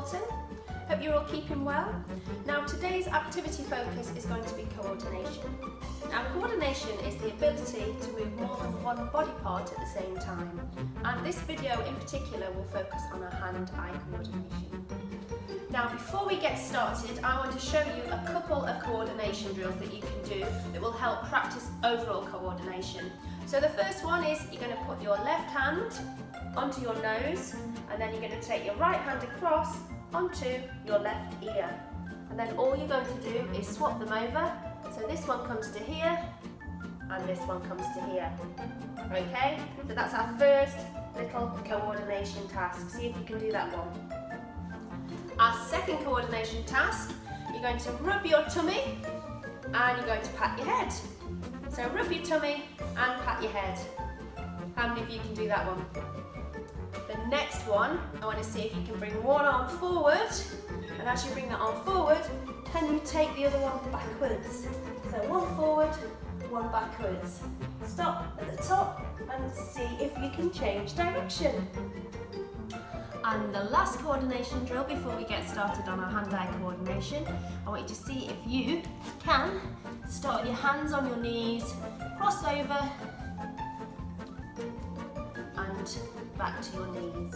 Hamilton. Hope you're all keeping well. Now today's activity focus is going to be coordination. Now coordination is the ability to move more than one body part at the same time, and this video in particular will focus on our hand-eye coordination. Now before we get started, I want to show you a couple of coordination drills that you can do that will help practice overall coordination. So the first one is you're going to put your left hand onto your nose, and then you're going to take your right hand across onto your left ear. And then all you're going to do is swap them over. So this one comes to here, and this one comes to here. Okay, so that's our first little coordination task. See if you can do that one. Our second coordination task, you're going to rub your tummy and you're going to pat your head. So rub your tummy and pat your head. How many of you can do that one? The next one, I want to see if you can bring one arm forward, and as you bring that arm forward, can you take the other one backwards? So one forward, one backwards. Stop at the top and see if you can change direction. And the last coordination drill before we get started on our hand-eye coordination, I want you to see if you can start with your hands on your knees, cross over and back to your knees.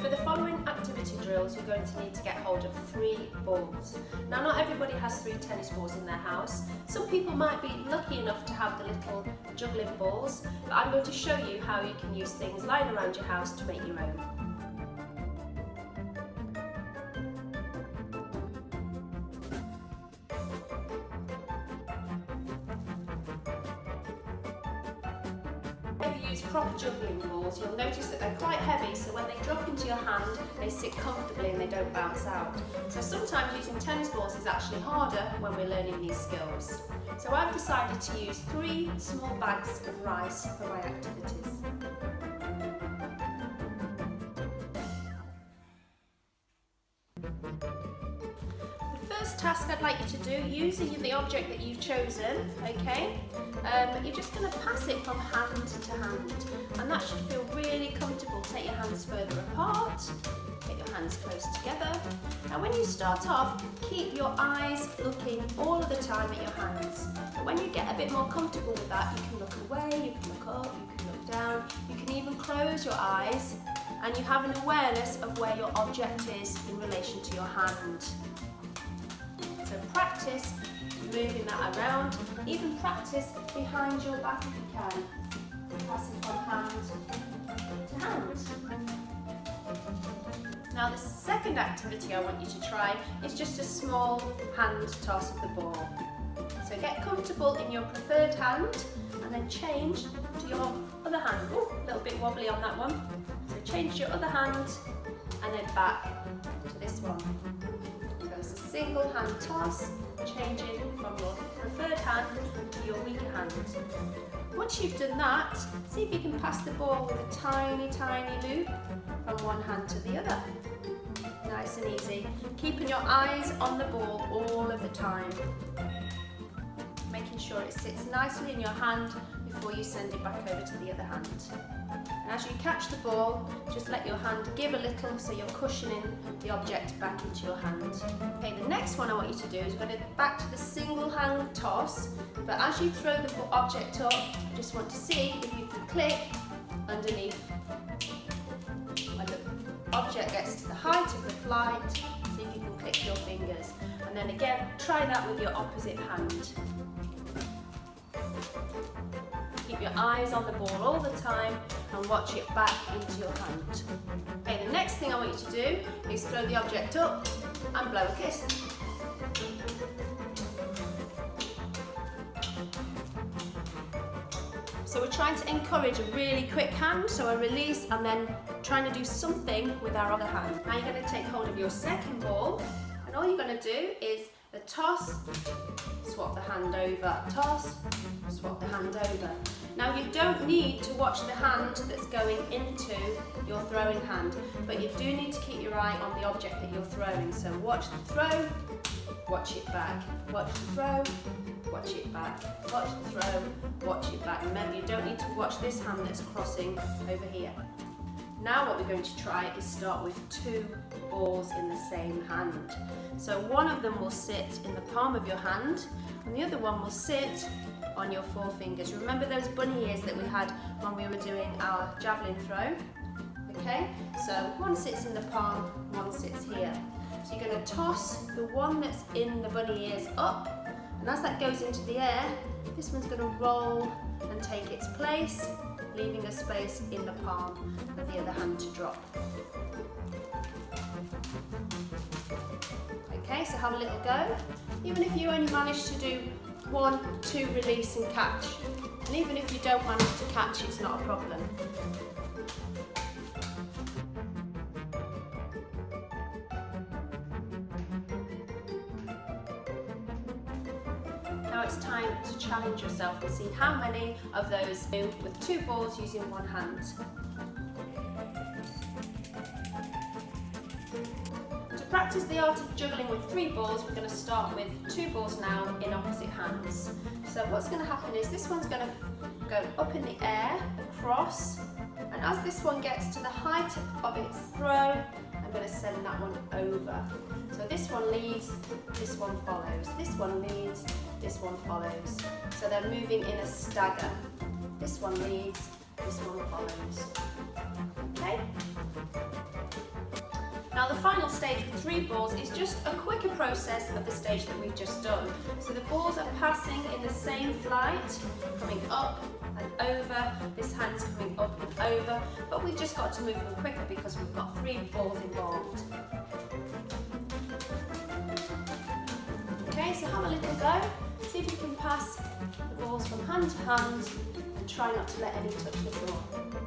For the following activity drills, you're going to need to get hold of 3 balls. Now not everybody has 3 tennis balls in their house. Some people might be lucky enough to have the little juggling balls, but I'm going to show you how you can use things lying around your house to make your own. If you use proper juggling balls, you'll notice that they're quite heavy, so when they drop into your hand, they sit comfortably and they don't bounce out. So sometimes using tennis balls is actually harder when we're learning these skills. So I've decided to use 3 small bags of rice for my activities. The first task I'd like you to do, using the object that you've chosen, okay, you're just going to pass it from hand to hand, and that should feel really comfortable. Take your hands further apart, get your hands close together, and when you start off, keep your eyes looking all of the time at your hands. But when you get a bit more comfortable with that, you can look away, you can look up, you can look down, you can even close your eyes, and you have an awareness of where your object is in relation to your hand. So practice moving that around, even practice behind your back if you can. Passing from hand to hand. Now the second activity I want you to try is just a small hand toss of the ball. So get comfortable in your preferred hand and then change to your other hand. Ooh, a little bit wobbly on that one. So change to your other hand and then back to this one. So it's a single hand toss, changing from your preferred hand to your weaker hand. Once you've done that, see if you can pass the ball with a tiny, tiny loop from one hand to the other. Nice and easy. Keeping your eyes on the ball all of the time. Making sure it sits nicely in your hand before you send it back over to the other hand. And as you catch the ball, just let your hand give a little so you're cushioning the object back into your hand. Okay, the next one I want you to do is we're going to back to the single hand toss, but as you throw the object up, I just want to see if you can click underneath. When the object gets to the height of the flight, see if you can click your fingers. And then again, try that with your opposite hand. Keep your eyes on the ball all the time and watch it back into your hand. Okay, the next thing I want you to do is throw the object up and blow a kiss. So we're trying to encourage a really quick hand, so a release and then trying to do something with our other hand. Now you're going to take hold of your second ball, and all you're going to do is the toss, swap the hand over, toss, swap the hand over. Now you don't need to watch the hand that's going into your throwing hand, but you do need to keep your eye on the object that you're throwing. So watch the throw, watch it back, watch the throw, watch it back, watch the throw, watch it back. Remember, you don't need to watch this hand that's crossing over here. Now what we're going to try is start with 2 balls in the same hand. So one of them will sit in the palm of your hand and the other one will sit on your forefingers. Remember those bunny ears that we had when we were doing our javelin throw? Okay, so one sits in the palm, one sits here. So you're going to toss the one that's in the bunny ears up, and as that goes into the air, this one's going to roll and take its place, leaving a space in the palm for the other hand to drop. Okay, so have a little go. Even if you only manage to do 1, 2 release and catch, and even if you don't manage to catch, it's not a problem. Now it's time to challenge yourself and see how many of those do with 2 balls using one hand. To practice the art of juggling with 3 balls, we're going to start with 2 balls now in opposite hands. So what's going to happen is this one's going to go up in the air, across, and as this one gets to the height of its throw, I'm going to send that one over. So this one leads, this one follows, this one leads, this one follows. So they're moving in a stagger. This one leads, this one follows. Okay? Now the final stage with 3 balls is just a quicker process of the stage that we've just done. So the balls are passing in the same flight, coming up and over, this hand's coming up and over, but we've just got to move them quicker because we've got 3 balls involved. Okay, so have a little go. See if you can pass the balls from hand to hand and try not to let any touch the floor.